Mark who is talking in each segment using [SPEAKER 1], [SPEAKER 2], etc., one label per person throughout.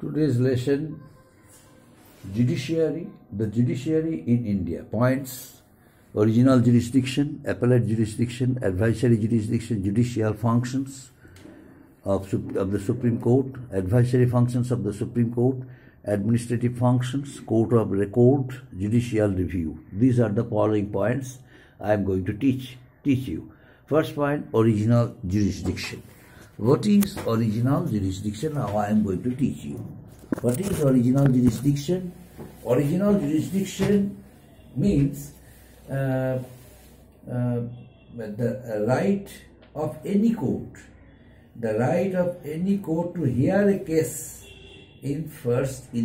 [SPEAKER 1] Today's lesson, judiciary, the judiciary in India. Points: original jurisdiction, appellate jurisdiction, advisory jurisdiction, judicial functions of the Supreme Court, advisory functions of the Supreme Court, administrative functions, court of record, judicial review. These are the following points I am going to teach you. First point, original jurisdiction. What is original jurisdiction? Now I am going to teach you. What is original jurisdiction? Original jurisdiction means the right of any court, to hear a case in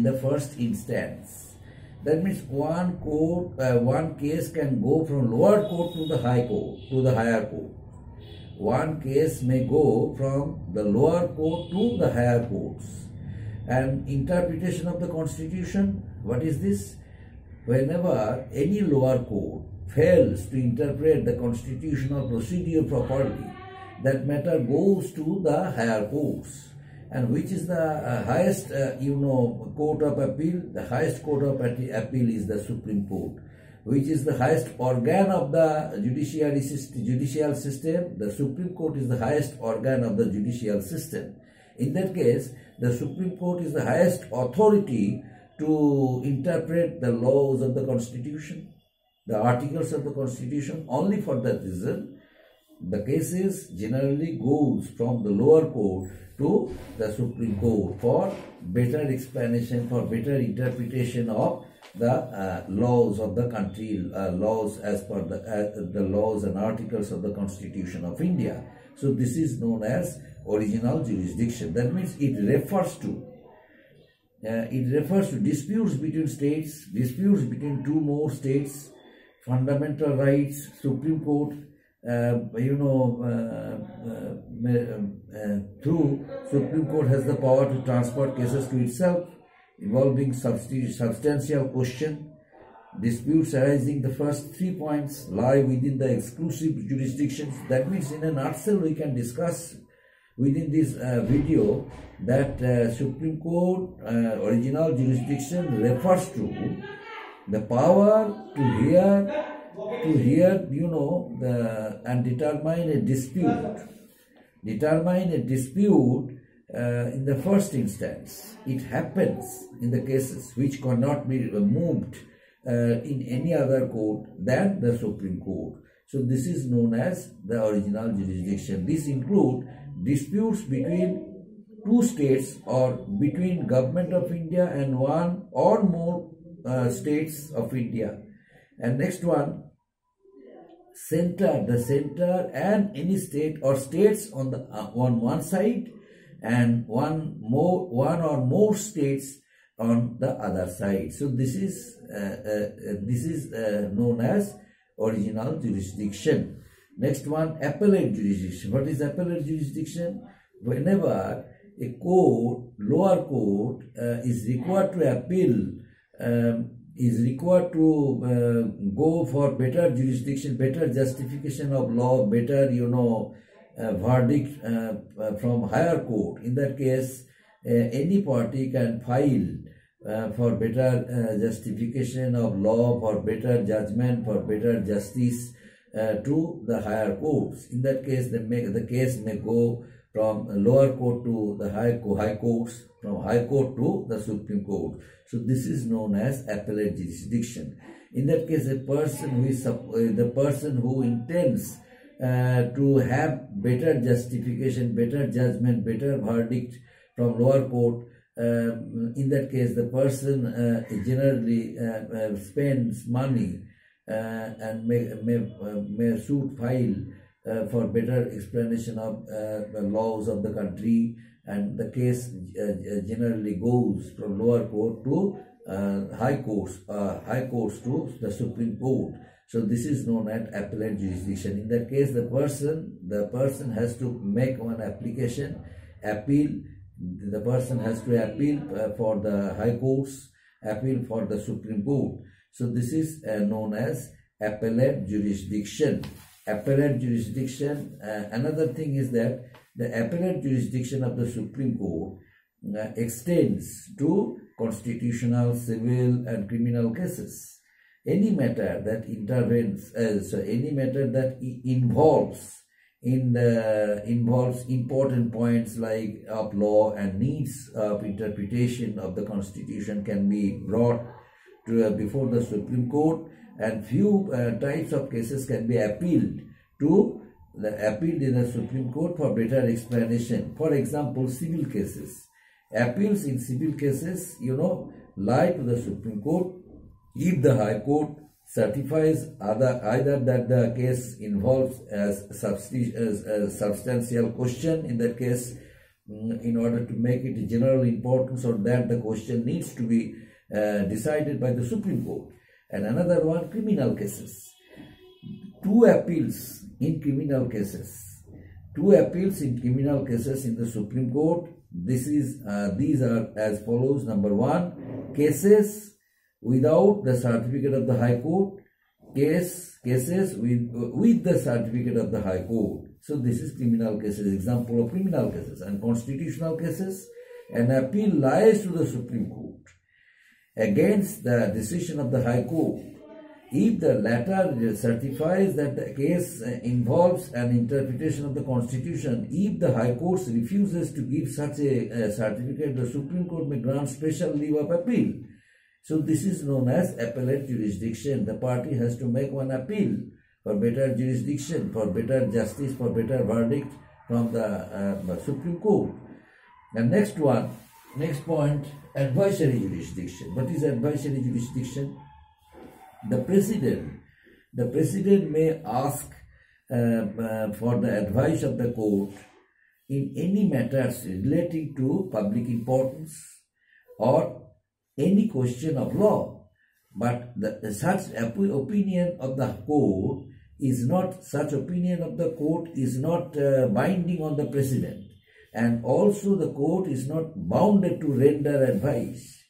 [SPEAKER 1] the first instance. That means one case can go from lower court to the high court, to the higher court. One case may go from the lower court to the higher courts. And interpretation of the Constitution, what is this? Whenever any lower court fails to interpret the constitutional procedure properly, that matter goes to the higher courts. And which is the highest, court of appeal? The highest court of appeal is the Supreme Court. Which is the highest organ of the judicial system? The Supreme Court is the highest organ of the judicial system. In that case, the Supreme Court is the highest authority to interpret the laws of the Constitution, the articles of the Constitution. Only for that reason, the cases generally goes from the lower court to the Supreme Court for better explanation, for better interpretation of the laws of the country, laws as per the laws and articles of the Constitution of India. So this is known as original jurisdiction. That means it refers to disputes between states, disputes between two more states, fundamental rights. Supreme Court, through Supreme Court has the power to transport cases to itself involving substantial question. Disputes arising, the first 3 points lie within the exclusive jurisdictions. That means in a nutshell we can discuss within this video that Supreme Court original jurisdiction refers to the power to hear and determine a dispute. In the first instance. It happens in the cases which cannot be moved in any other court than the Supreme Court. So this is known as the original jurisdiction. This includes disputes between two states or between Government of India and one or more states of India. And next one, the center and any state or states on one side, and one or more states on the other side. So this is known as original jurisdiction. Next one, appellate jurisdiction. What is appellate jurisdiction? Whenever a court, lower court, is required to appeal, is required to go for better jurisdiction, better justification of law, better verdict from higher court. In that case, any party can file for better justification of law, for better judgment, for better justice to the higher courts. In that case, the case may go from lower court to the high courts, from high court to the Supreme Court. So this is known as appellate jurisdiction. In that case, the person who intends to have better justification, better judgment, better verdict from lower court, in that case the person generally spends money and may file for better explanation of the laws of the country, and the case generally goes from lower court to high courts to the Supreme Court. So this is known as appellate jurisdiction. In that case, the person has to make one application, appeal. The person has to appeal for the high courts, appeal for the Supreme Court. So this is known as appellate jurisdiction. Appellate jurisdiction. Another thing is that the appellate jurisdiction of the Supreme Court extends to constitutional, civil and criminal cases. Any matter that involves important points like of law and needs of interpretation of the Constitution can be brought to before the Supreme Court, and few types of cases can be appealed in the Supreme Court for better explanation. For example, civil cases. Appeals in civil cases, lie to the Supreme Court if the High Court certifies either that the case involves a substantial question in that case in order to make it general importance, or that the question needs to be decided by the Supreme Court. And another one, criminal cases. Two appeals in criminal cases in the Supreme Court. These are as follows. Number one, cases without the certificate of the High Court, cases with the certificate of the High Court. So this is criminal cases, example of criminal cases. And constitutional cases, an appeal lies to the Supreme Court against the decision of the High Court if the latter certifies that the case involves an interpretation of the Constitution. If the High Court refuses to give such a certificate, the Supreme Court may grant special leave of appeal. So this is known as appellate jurisdiction. The party has to make one appeal for better jurisdiction, for better justice, for better verdict from the Supreme Court. And next point, advisory jurisdiction. What is advisory jurisdiction? The president may ask for the advice of the court in any matters relating to public importance or any question of law, but such opinion of the court is not binding on the president, and also the court is not bounded to render advice.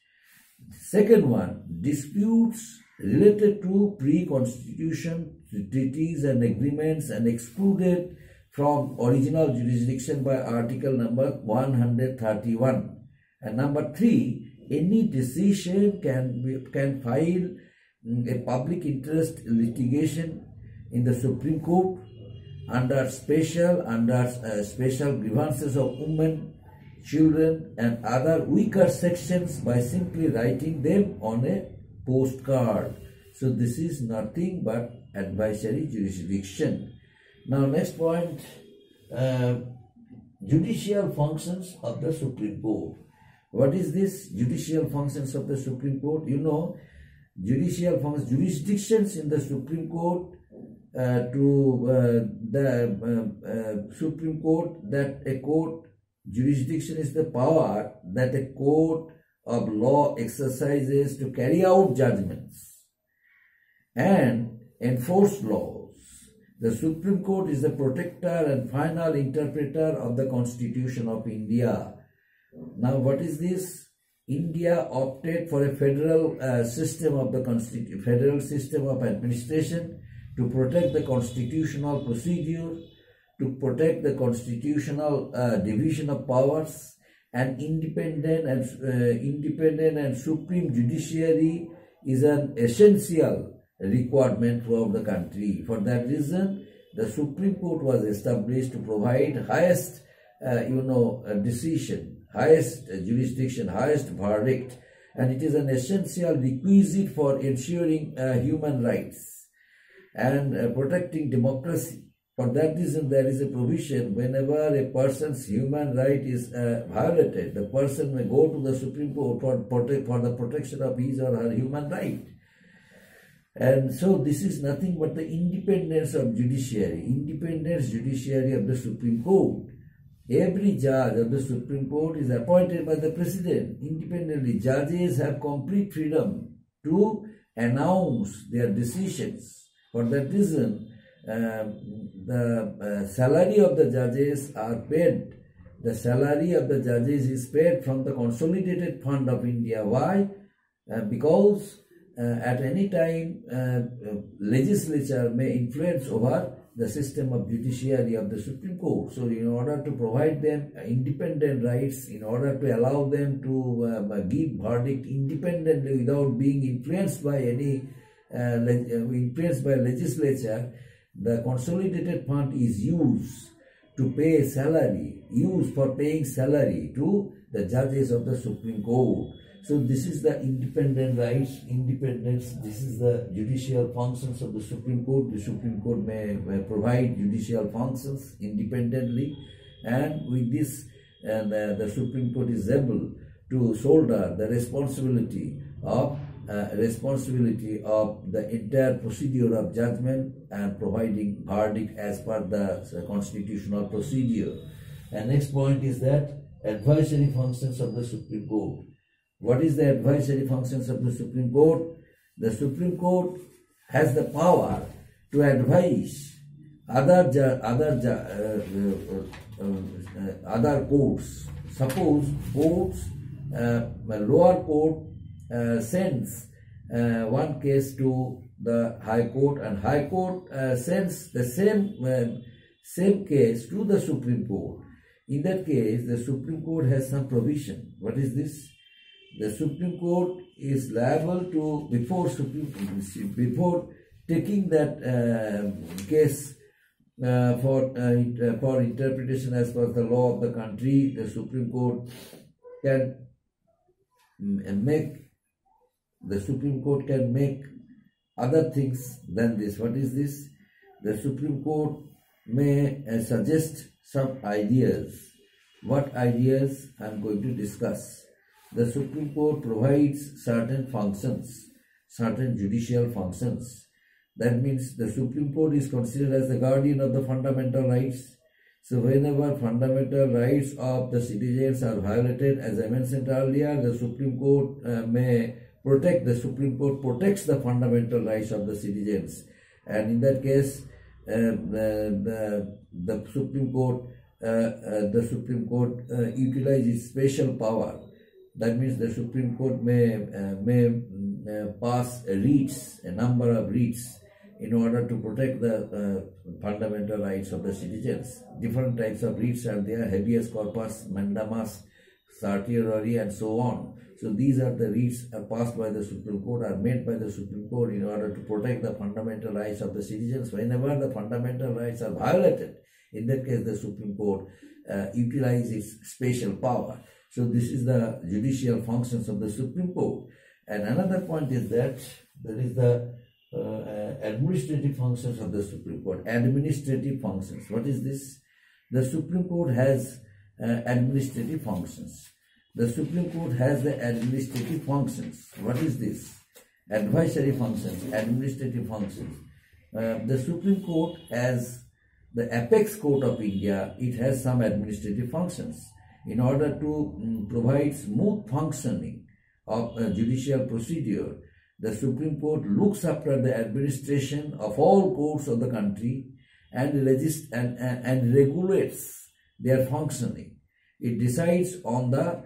[SPEAKER 1] Second one, disputes related to pre-constitution treaties and agreements and excluded from original jurisdiction by article number 131. And number 3, any decision can file a public interest litigation in the Supreme Court under special grievances of women, children and other weaker sections by simply writing them on a postcard. So this is nothing but advisory jurisdiction. Now next point, judicial functions of the Supreme Court. What is this judicial functions of the Supreme Court? Judicial functions, jurisdictions in the Supreme Court Supreme Court, that a court jurisdiction is the power that a court of law exercises to carry out judgments and enforce laws. The Supreme Court is the protector and final interpreter of the Constitution of India. Now what is this? India opted for a federal system of federal system of administration to protect the constitutional procedure, to protect the constitutional division of powers. An independent and supreme judiciary is an essential requirement throughout the country. For that reason, the Supreme Court was established to provide highest decision, highest jurisdiction, highest verdict, and it is an essential requisite for ensuring human rights and protecting democracy. For that reason, there is a provision whenever a person's human right is violated, the person may go to the Supreme Court for the protection of his or her human right. And so this is nothing but the independence of judiciary of the Supreme Court. Every judge of the Supreme Court is appointed by the President independently. Judges have complete freedom to announce their decisions. For that reason, the salary of the judges are paid. The salary of the judges is paid from the Consolidated Fund of India. Why? Because at any time legislature may influence over the system of judiciary of the Supreme Court. So in order to provide them independent rights, in order to allow them to give verdict independently without being influenced by any influenced by legislature, the consolidated fund is used to pay salary, used for paying salary to the judges of the Supreme Court. So this is the independent rights, independence. This is the judicial functions of the Supreme Court. The Supreme Court may provide judicial functions independently, and with this, the Supreme Court is able to shoulder the responsibility of the entire procedure of judgment and providing verdict as per the constitutional procedure. And next point is that advisory functions of the Supreme Court. What is the advisory functions of the Supreme Court? The Supreme Court has the power to advise other courts. Suppose lower court sends one case to the High Court, and High Court sends the same case to the Supreme Court. In that case, the Supreme Court has some provision. What is this? The Supreme Court is liable to, before taking that case for interpretation as per the law of the country, the Supreme Court can make other things than this. What is this? The Supreme Court may suggest some ideas. What ideas I am going to discuss. The Supreme Court provides certain functions, certain judicial functions. That means the Supreme Court is considered as the guardian of the fundamental rights. So whenever fundamental rights of the citizens are violated, as I mentioned earlier, the Supreme Court the Supreme Court protects the fundamental rights of the citizens. And in that case, the Supreme Court utilizes special power. That means the Supreme Court may pass a number of writs in order to protect the fundamental rights of the citizens. Different types of writs are there: habeas corpus, mandamus, certiorari, and so on. So these are the writs passed by the Supreme Court, are made by the Supreme Court in order to protect the fundamental rights of the citizens. Whenever the fundamental rights are violated, in that case the Supreme Court utilizes special power. So this is the judicial functions of the Supreme Court. And another point is that there is the administrative functions of the Supreme Court. Administrative functions. What is this? The Supreme Court has administrative functions. The Supreme Court has the administrative functions. What is this? Advisory functions, administrative functions. The Supreme Court, as the apex court of India, it has some administrative functions. In order to provide smooth functioning of a judicial procedure, the Supreme Court looks after the administration of all courts of the country and regulates their functioning. It decides on the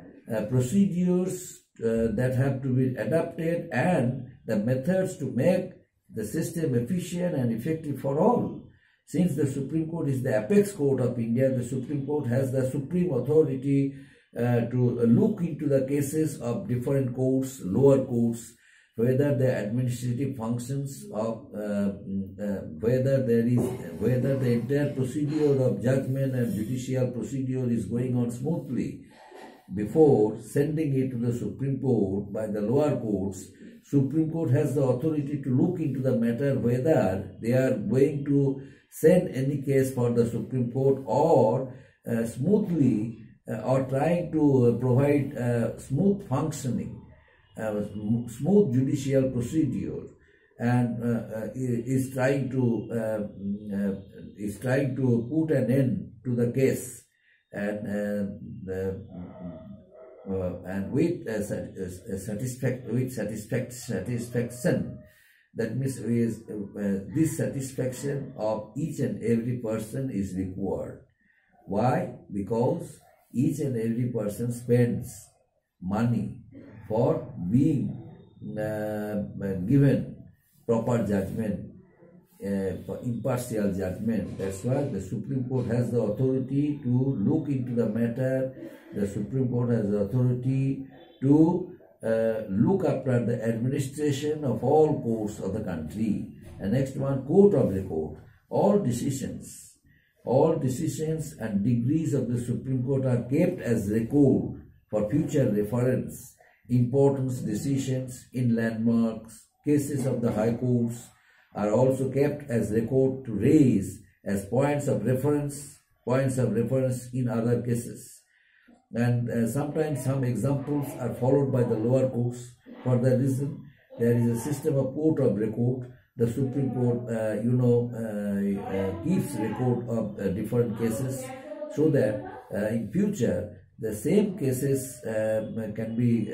[SPEAKER 1] procedures that have to be adopted and the methods to make the system efficient and effective for all. Since the Supreme Court is the apex court of India, the Supreme Court has the supreme authority to look into the cases of different courts, lower courts, whether the administrative functions of whether the entire procedure of judgment and judicial procedure is going on smoothly. Before sending it to the Supreme Court by the lower courts, Supreme Court has the authority to look into the matter whether they are going to send any case for the Supreme Court or smoothly or trying to provide smooth functioning, smooth judicial procedure, and is trying to put an end to the case, and with satisfaction. That means this satisfaction of each and every person is required. Why? Because each and every person spends money for being given proper judgment. for impartial judgment. That's why the Supreme Court has the authority to look into the matter. The Supreme Court has the authority to look after the administration of all courts of the country. And next one, court of record. All decisions and degrees of the Supreme Court are kept as record for future reference. Important decisions in landmarks, cases of the high courts are also kept as record to raise as points of reference in other cases. And sometimes some examples are followed by the lower courts. For that reason, there is a system of court of record. The Supreme Court, keeps record of different cases, so that in future the same cases can be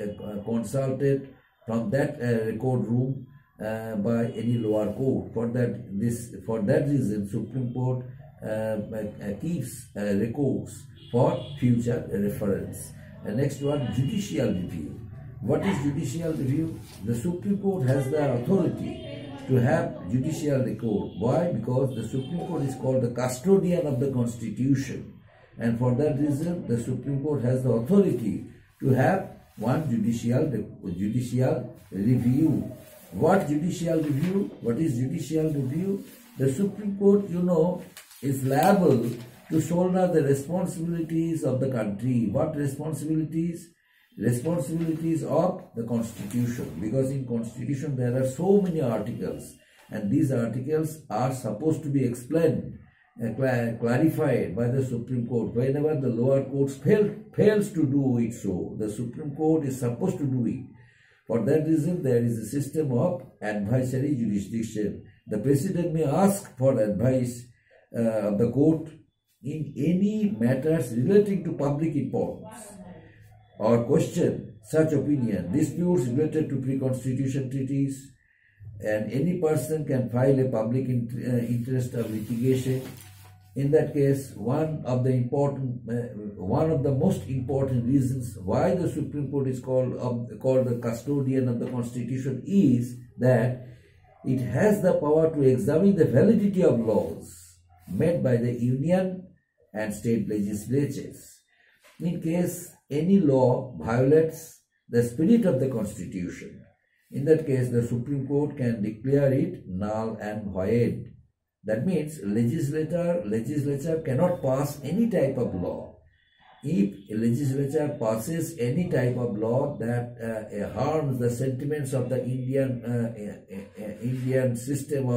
[SPEAKER 1] consulted from that record room by any lower court. For that reason, Supreme Court keeps records for future reference. The next one, judicial review. What is judicial review? The Supreme Court has the authority to have judicial record. Why? Because the Supreme Court is called the custodian of the Constitution, and for that reason the Supreme Court has the authority to have one judicial review. What judicial review? What is judicial review? The Supreme Court, is liable to shoulder the responsibilities of the country. What responsibilities? Responsibilities of the Constitution, because in Constitution there are so many articles, and these articles are supposed to be explained, clarified by the Supreme Court. Whenever the lower courts fails to do it, so the Supreme Court is supposed to do it. For that reason, there is a system of advisory jurisdiction. The President may ask for advice of the court in any matters relating to public importance, or question such opinion, disputes related to pre-constitution treaties, and any person can file a public interest of litigation. In that case, one of the most important reasons why the Supreme Court is called the custodian of the Constitution is that it has the power to examine the validity of laws made by the Union and state legislatures. In case any law violates the spirit of the Constitution, in that case the Supreme Court can declare it null and void. That means legislature cannot pass any type of law. If a legislature passes any type of law that harms the sentiments of the Indian system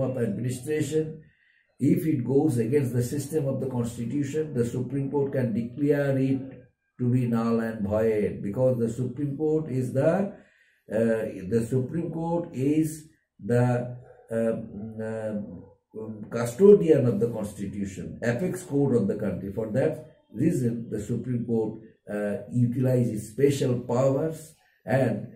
[SPEAKER 1] of administration, if it goes against the system of the Constitution, the Supreme Court can declare it to be null and void, because the Supreme Court is the custodian of the Constitution, apex court of the country. For that reason, the Supreme Court utilizes special powers and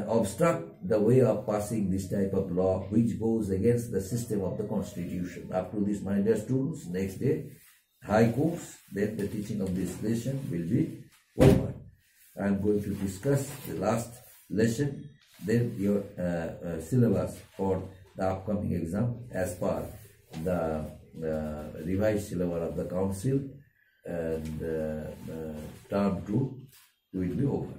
[SPEAKER 1] obstruct the way of passing this type of law which goes against the system of the Constitution. Up to this, my dear students, next day, high courts, then the teaching of this lesson will be over. I am going to discuss the last lesson, then your syllabus for the upcoming exam as per the revised syllabus of the Council, and term 2 will be over.